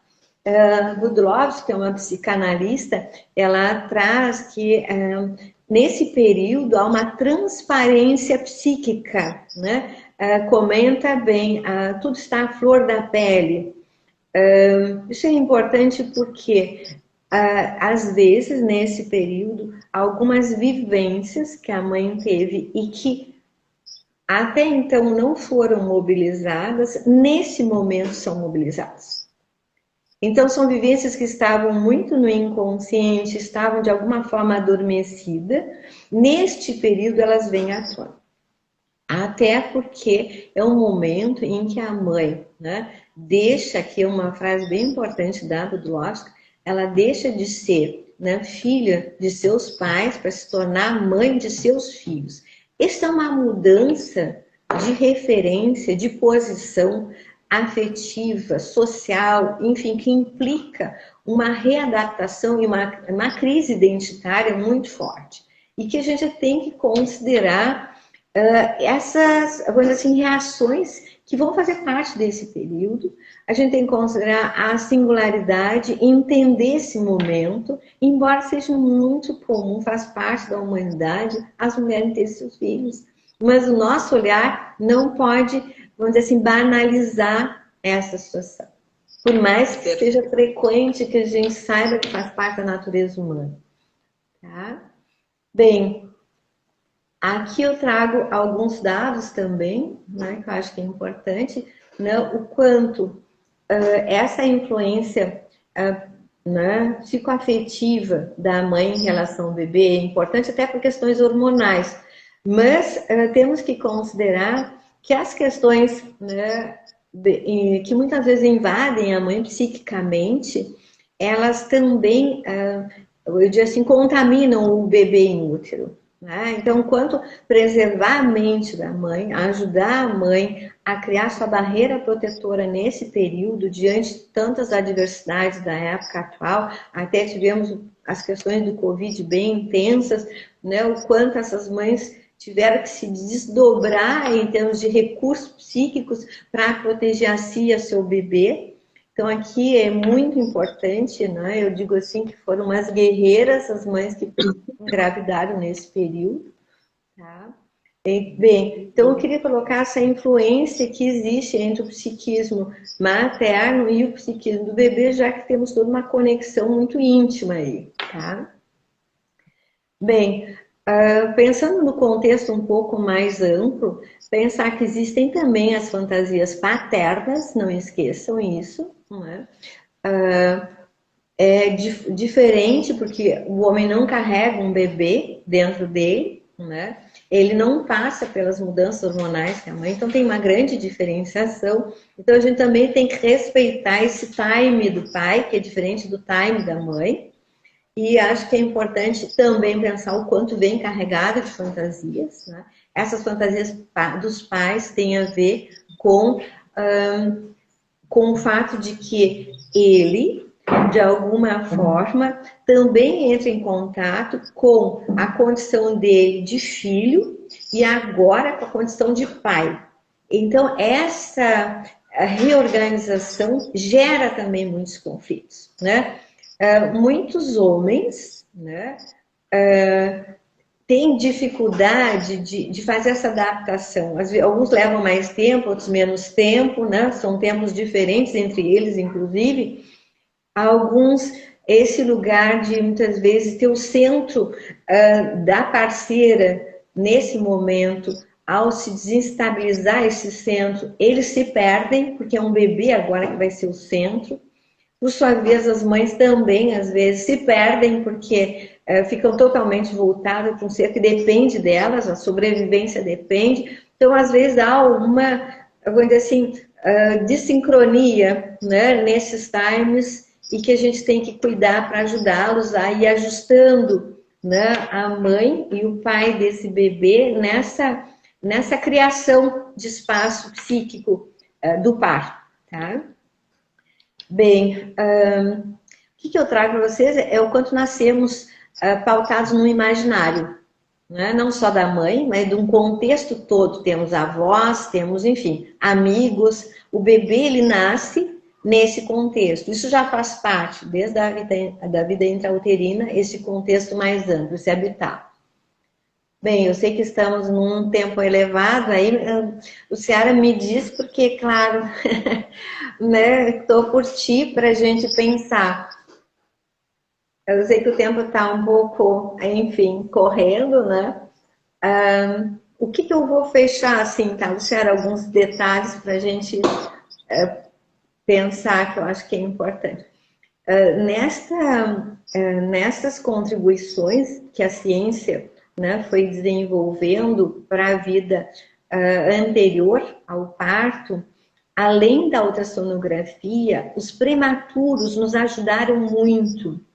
Budlovsky, que é uma psicanalista, ela traz que nesse período há uma transparência psíquica, né? Comenta bem, tudo está à flor da pele. Isso é importante porque, às vezes, nesse período, algumas vivências que a mãe teve e que até então não foram mobilizadas, nesse momento são mobilizadas. Então, são vivências que estavam muito no inconsciente, estavam de alguma forma adormecidas. Neste período, elas vêm à tona. Até porque é um momento em que a mãe, né, deixa, aqui uma frase bem importante da Budlovsky, ela deixa de ser, né, filha de seus pais para se tornar mãe de seus filhos. Essa é uma mudança de referência, de posição afetiva, social, enfim, que implica uma readaptação e uma crise identitária muito forte. E que a gente tem que considerar essas, vamos dizer assim, reações que vão fazer parte desse período. A gente tem que considerar a singularidade, entender esse momento, embora seja muito comum, faz parte da humanidade, as mulheres terem seus filhos. Mas o nosso olhar não pode, vamos dizer assim, banalizar essa situação. Por mais que seja frequente que a gente saiba que faz parte da natureza humana. Tá? Bem, aqui eu trago alguns dados também, né, que eu acho que é importante, né, o quanto essa influência né, psicoafetiva da mãe em relação ao bebê é importante até por questões hormonais. Mas temos que considerar que as questões, né, que muitas vezes invadem a mãe psiquicamente, elas também, eu diria assim, contaminam o bebê em útero. Né? Então, quanto preservar a mente da mãe, ajudar a mãe a criar sua barreira protetora nesse período, diante de tantas adversidades da época atual, até tivemos as questões do Covid bem intensas, né? O quanto essas mães tiveram que se desdobrar em termos de recursos psíquicos para proteger a si e a seu bebê. Então, aqui é muito importante, né? Eu digo assim que foram umas guerreiras as mães que engravidaram nesse período. Tá? Bem, então eu queria colocar essa influência que existe entre o psiquismo materno e o psiquismo do bebê, já que temos toda uma conexão muito íntima aí. Tá? Bem, pensando no contexto um pouco mais amplo, pensar que existem também as fantasias paternas, não esqueçam isso, não é? É diferente porque o homem não carrega um bebê dentro dele, né? Ele não passa pelas mudanças hormonais que a mãe, então tem uma grande diferenciação. Então a gente também tem que respeitar esse time do pai, que é diferente do time da mãe. E acho que é importante também pensar o quanto vem carregado de fantasias. Né? Essas fantasias dos pais têm a ver com o fato de que ele, de alguma forma, também entra em contato com a condição dele de filho e agora com a condição de pai. Então, essa reorganização gera também muitos conflitos, né? Muitos homens, né, têm dificuldade de fazer essa adaptação. Alguns levam mais tempo, outros menos tempo, né? São tempos diferentes entre eles, inclusive. Alguns, esse lugar de muitas vezes ter o centro da parceira nesse momento, ao se desestabilizar esse centro, eles se perdem, porque é um bebê agora que vai ser o centro. Por sua vez, as mães também, às vezes, se perdem porque ficam totalmente voltadas para um ser que depende delas, a sobrevivência depende. Então, às vezes, há uma, vou dizer assim, de sincronia, né, nesses times e que a gente tem que cuidar para ajudá-los a ir ajustando, né, a mãe e o pai desse bebê nessa criação de espaço psíquico do par, tá? Bem, o que eu trago para vocês é o quanto nós temos pautados no imaginário, né? Não só da mãe, mas de um contexto todo. Temos avós, temos, enfim, amigos. O bebê, ele nasce nesse contexto. Isso já faz parte, desde a vida intrauterina, esse contexto mais amplo, esse habitat. Bem, eu sei que estamos num tempo elevado, aí o Ciara me diz, porque, claro, né, estou por ti para a gente pensar. Eu sei que o tempo está um pouco, enfim, correndo, né? O que eu vou fechar, assim, tá, Luciana? Alguns detalhes para a gente pensar, que eu acho que é importante. Nestas contribuições que a ciência, né, foi desenvolvendo para a vida anterior ao parto, além da ultrassonografia, os prematuros nos ajudaram muito.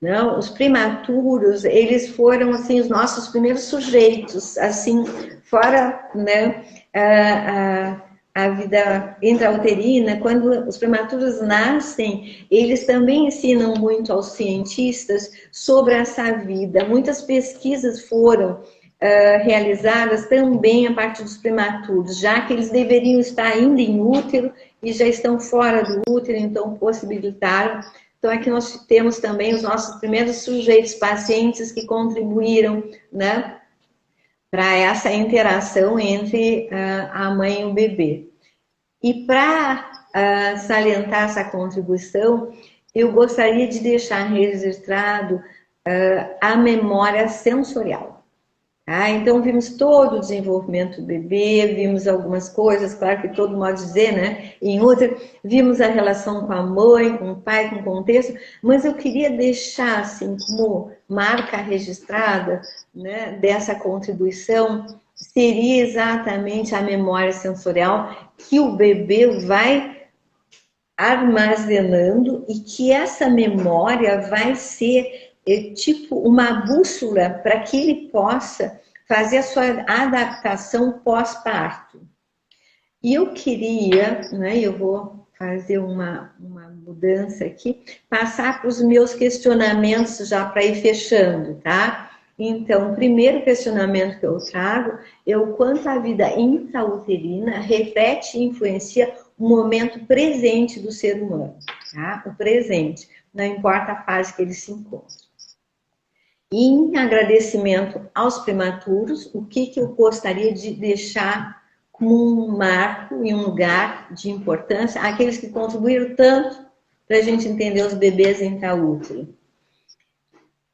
Não, os prematuros, eles foram assim os nossos primeiros sujeitos, assim, fora, né, a vida intrauterina, quando os prematuros nascem, eles também ensinam muito aos cientistas sobre essa vida. Muitas pesquisas foram realizadas também a partir dos prematuros, já que eles deveriam estar ainda em útero e já estão fora do útero, então possibilitaram. Então, aqui nós temos também os nossos primeiros sujeitos, pacientes que contribuíram, né, para essa interação entre a mãe e o bebê. E para salientar essa contribuição, eu gostaria de deixar registrado a memória sensorial. Ah, então, vimos todo o desenvolvimento do bebê, vimos algumas coisas, claro que todo modo de dizer, né? Em outra, vimos a relação com a mãe, com o pai, com o contexto, mas eu queria deixar, assim, como marca registrada, né, dessa contribuição, seria exatamente a memória sensorial que o bebê vai armazenando e que essa memória vai ser tipo uma bússola para que ele possa fazer a sua adaptação pós-parto. E eu queria, né, eu vou fazer uma mudança aqui, passar para os meus questionamentos já para ir fechando, tá? Então, o primeiro questionamento que eu trago é o quanto a vida intrauterina reflete e influencia o momento presente do ser humano, tá? O presente, não importa a fase que ele se encontra. E em agradecimento aos prematuros, o que eu gostaria de deixar como um marco e um lugar de importância, aqueles que contribuíram tanto para a gente entender os bebês intraútero.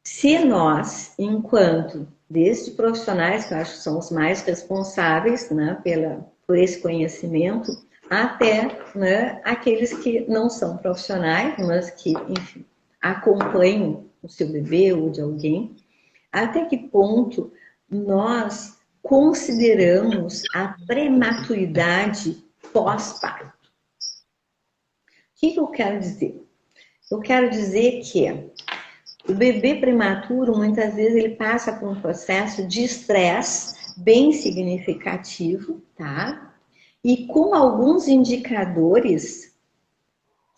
Se nós, enquanto desde profissionais, que eu acho que são os mais responsáveis, né, por esse conhecimento, até, né, aqueles que não são profissionais, mas que, enfim, acompanham o seu bebê ou de alguém, até que ponto nós consideramos a prematuridade pós-parto? O que eu quero dizer? Eu quero dizer que o bebê prematuro, muitas vezes, ele passa por um processo de estresse bem significativo, tá? E com alguns indicadores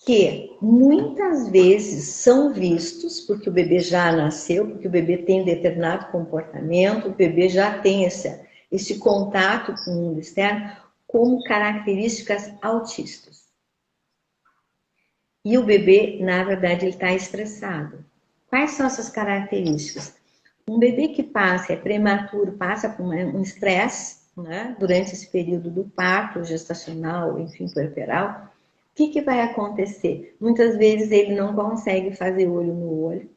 que muitas vezes são vistos, porque o bebê já nasceu, porque o bebê tem determinado comportamento, o bebê já tem esse contato com o mundo externo, como características autistas. E o bebê, na verdade, ele está estressado. Quais são essas características? Um bebê que é prematuro, passa por um estresse, né, durante esse período do parto, gestacional, enfim, puerperal. O que vai acontecer? Muitas vezes ele não consegue fazer olho no olho,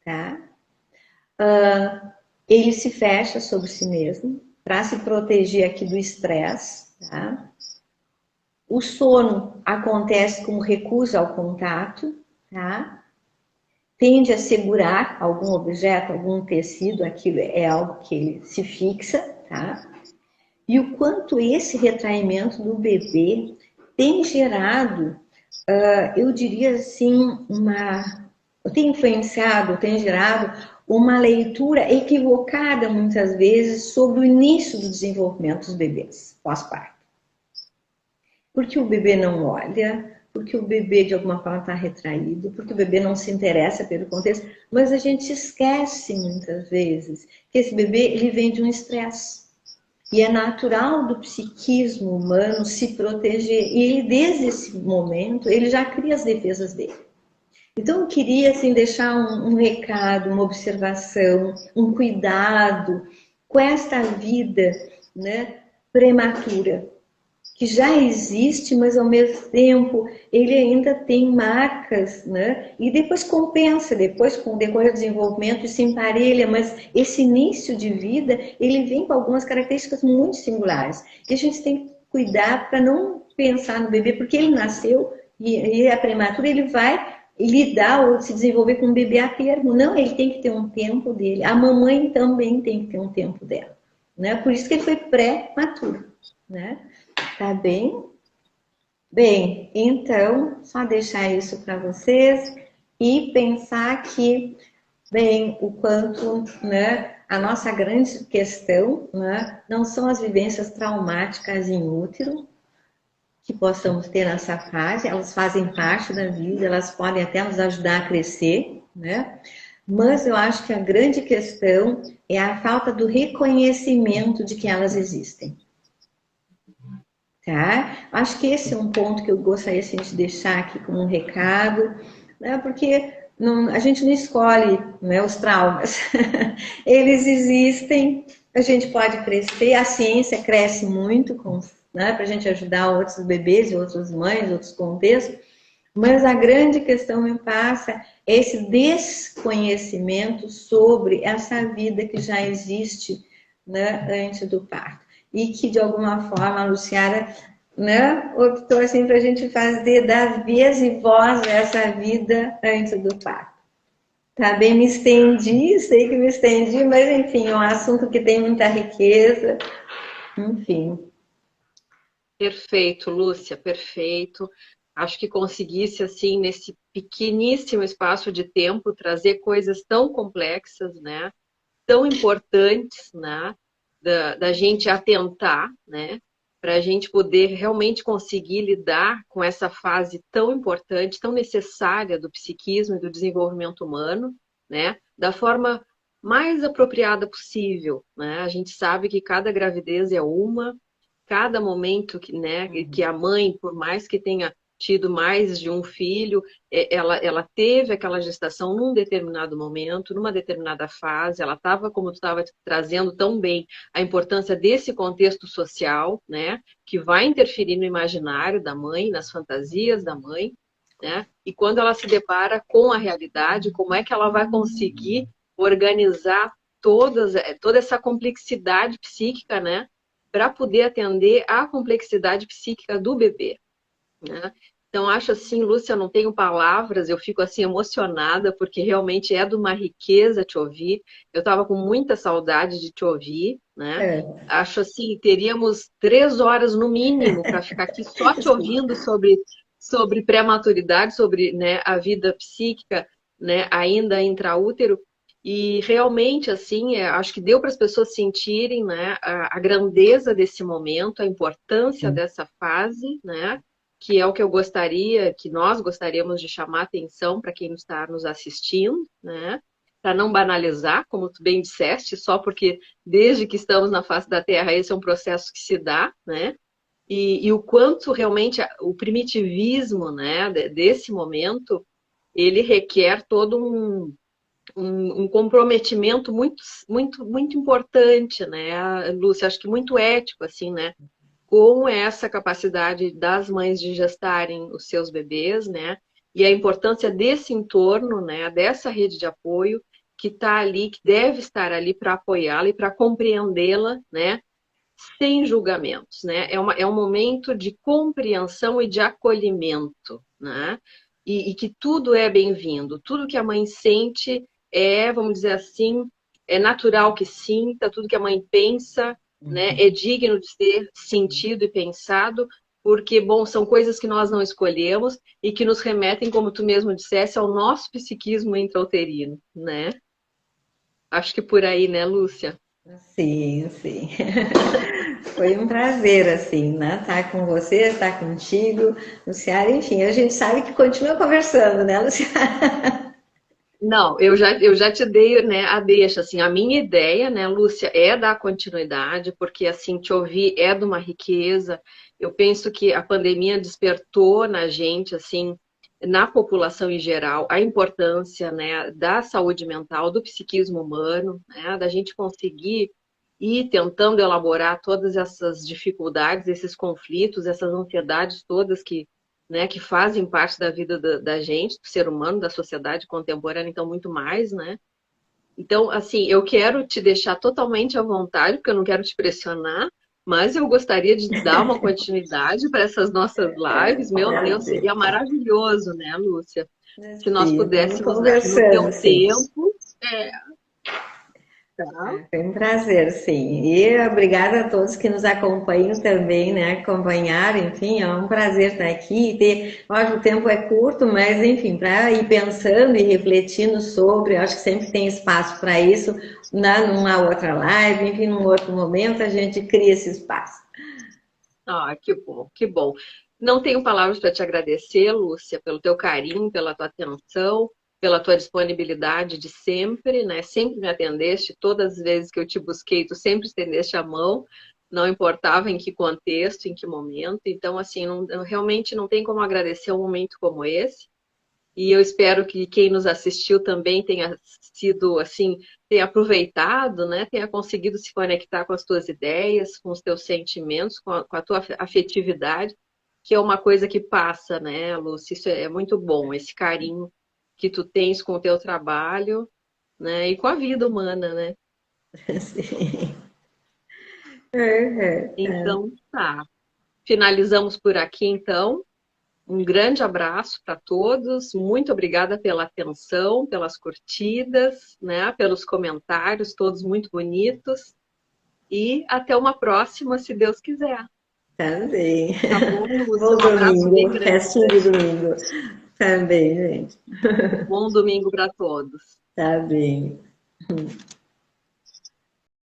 tá? Ele se fecha sobre si mesmo para se proteger aqui do estresse, tá? O sono acontece com recusa ao contato, tá? Tende a segurar algum objeto, algum tecido, aquilo é algo que ele se fixa, tá? e o quanto esse retraimento do bebê tem gerado, eu diria assim, tem influenciado, tem gerado uma leitura equivocada muitas vezes sobre o início do desenvolvimento dos bebês pós-parto. Porque o bebê não olha, porque o bebê de alguma forma está retraído, porque o bebê não se interessa pelo contexto, mas a gente esquece muitas vezes que esse bebê ele vem de um estresse. E é natural do psiquismo humano se proteger. E ele, desde esse momento, ele já cria as defesas dele. Então, eu queria assim, deixar um recado, uma observação, um cuidado com esta vida, né, prematura, que já existe, mas ao mesmo tempo ele ainda tem marcas, né? E depois compensa, depois com o decorrer do desenvolvimento se emparelha, mas esse início de vida, ele vem com algumas características muito singulares. E a gente tem que cuidar para não pensar no bebê, porque ele nasceu e é prematuro, ele vai lidar ou se desenvolver com um bebê a termo. Não, ele tem que ter um tempo dele. A mamãe também tem que ter um tempo dela, né? Por isso que ele foi pré-maturo, né? Tá bem? Bem, então, só deixar isso para vocês e pensar que, bem, o quanto, né, a nossa grande questão, né, não são as vivências traumáticas em útero que possamos ter nessa fase, elas fazem parte da vida, elas podem até nos ajudar a crescer, né? Mas eu acho que a grande questão é a falta do reconhecimento de que elas existem. Tá? Acho que esse é um ponto que eu gostaria assim, de deixar aqui como um recado, né? Porque a gente não escolhe, né, os traumas, eles existem, a gente pode crescer, a ciência cresce muito né, para a gente ajudar outros bebês e outras mães, outros contextos, mas a grande questão me passa é esse desconhecimento sobre essa vida que já existe, né, antes do parto. E que, de alguma forma, a Luciara, né, optou assim, para a gente fazer, dar vez e voz a essa vida antes do parto. Tá bem, me estendi, sei que me estendi, mas enfim, é um assunto que tem muita riqueza, enfim. Perfeito, Lúcia, perfeito. Acho que conseguisse, assim, nesse pequeníssimo espaço de tempo, trazer coisas tão complexas, né? Tão importantes, né? Da gente atentar, né? Para a gente poder realmente conseguir lidar com essa fase tão importante, tão necessária do psiquismo e do desenvolvimento humano, né? Da forma mais apropriada possível, né? A gente sabe que cada gravidez é uma, cada momento que, né, que a mãe, por mais que tenha tido mais de um filho, ela teve aquela gestação num determinado momento, numa determinada fase, ela estava, como tu estava trazendo tão bem, a importância desse contexto social, né, que vai interferir no imaginário da mãe, nas fantasias da mãe, né, e quando ela se depara com a realidade, como é que ela vai conseguir organizar toda essa complexidade psíquica, né, para poder atender à complexidade psíquica do bebê, né? Então, acho assim, Lúcia, eu não tenho palavras, eu fico assim emocionada, porque realmente é de uma riqueza te ouvir. Eu estava com muita saudade de te ouvir, né? Acho assim, teríamos 3 horas no mínimo para ficar aqui só te ouvindo sobre prematuridade, sobre, né, a vida psíquica, né, ainda intraútero. E realmente, assim, acho que deu para as pessoas sentirem, né, a grandeza desse momento, a importância dessa fase, né? Que é o que eu gostaria, que nós gostaríamos de chamar atenção para quem está nos assistindo, né? Para não banalizar, como tu bem disseste, só porque desde que estamos na face da Terra esse é um processo que se dá, né? E o quanto realmente o primitivismo, né, desse momento, ele requer todo um comprometimento muito importante, né, Lúcia? Acho que muito ético, assim, né? Com essa capacidade das mães de gestarem os seus bebês, né? E a importância desse entorno, né? Dessa rede de apoio que está ali, que deve estar ali para apoiá-la e para compreendê-la, né? Sem julgamentos, né? É um momento de compreensão e de acolhimento, né? E que tudo é bem-vindo, tudo que a mãe sente vamos dizer assim, é natural que sinta, tudo que a mãe pensa né? É digno de ser sentido e pensado, porque, bom, são coisas que nós não escolhemos e que nos remetem, como tu mesmo dissesse, ao nosso psiquismo intrauterino, né? Acho que por aí, né, Lúcia? Sim, sim. Foi um prazer, assim, né? Estar com você, estar contigo, Luciara, enfim, a gente sabe que continua conversando, né, Luciara? Não, eu já te dei, né, a deixa, assim, a minha ideia, né, Lúcia, é dar continuidade, porque, assim, te ouvir é de uma riqueza. Eu penso que a pandemia despertou na gente, assim, na população em geral, a importância, né, da saúde mental, do psiquismo humano, né, da gente conseguir ir tentando elaborar todas essas dificuldades, esses conflitos, essas ansiedades todas que, né, que fazem parte da vida da gente, do ser humano, da sociedade contemporânea, então muito mais, né? Então, assim, eu quero te deixar totalmente à vontade, porque eu não quero te pressionar, mas eu gostaria de dar uma continuidade para essas nossas lives. Meu Deus, seria maravilhoso, né, Lúcia? Se nós Sim, vamos pudéssemos, no teu conversando, sim. tempo, é, tá? Ah, foi um prazer, sim. E obrigada a todos que nos acompanham também, né? Acompanhar, enfim, é um prazer estar aqui. Lógico, o tempo é curto, mas enfim, para ir pensando e refletindo sobre, eu acho que sempre tem espaço para isso, numa outra live, enfim, num outro momento, a gente cria esse espaço. Ah, que bom, que bom. Não tenho palavras para te agradecer, Lúcia, pelo teu carinho, pela tua atenção, pela tua disponibilidade de sempre, né? Sempre me atendeste, todas as vezes que eu te busquei, tu sempre estendeste a mão, não importava em que contexto, em que momento. Então, assim, realmente não tem como agradecer um momento como esse. E eu espero que quem nos assistiu também tenha sido assim, tenha aproveitado, né? Tenha conseguido se conectar com as tuas ideias, com os teus sentimentos, com a tua afetividade, que é uma coisa que passa, né, Lúcia? Isso é muito bom, esse carinho que tu tens com o teu trabalho, né? E com a vida humana, né? Sim. É. Então, tá. Finalizamos por aqui, então. Um grande abraço para todos. Muito obrigada pela atenção, pelas curtidas, né, pelos comentários, todos muito bonitos. E até uma próxima, se Deus quiser. Também. Tá bom, Lúcia? Bom Um abraço bem domingo, grande restinho para de ti. domingo. Também, gente. Bom domingo para todos. Tá bem.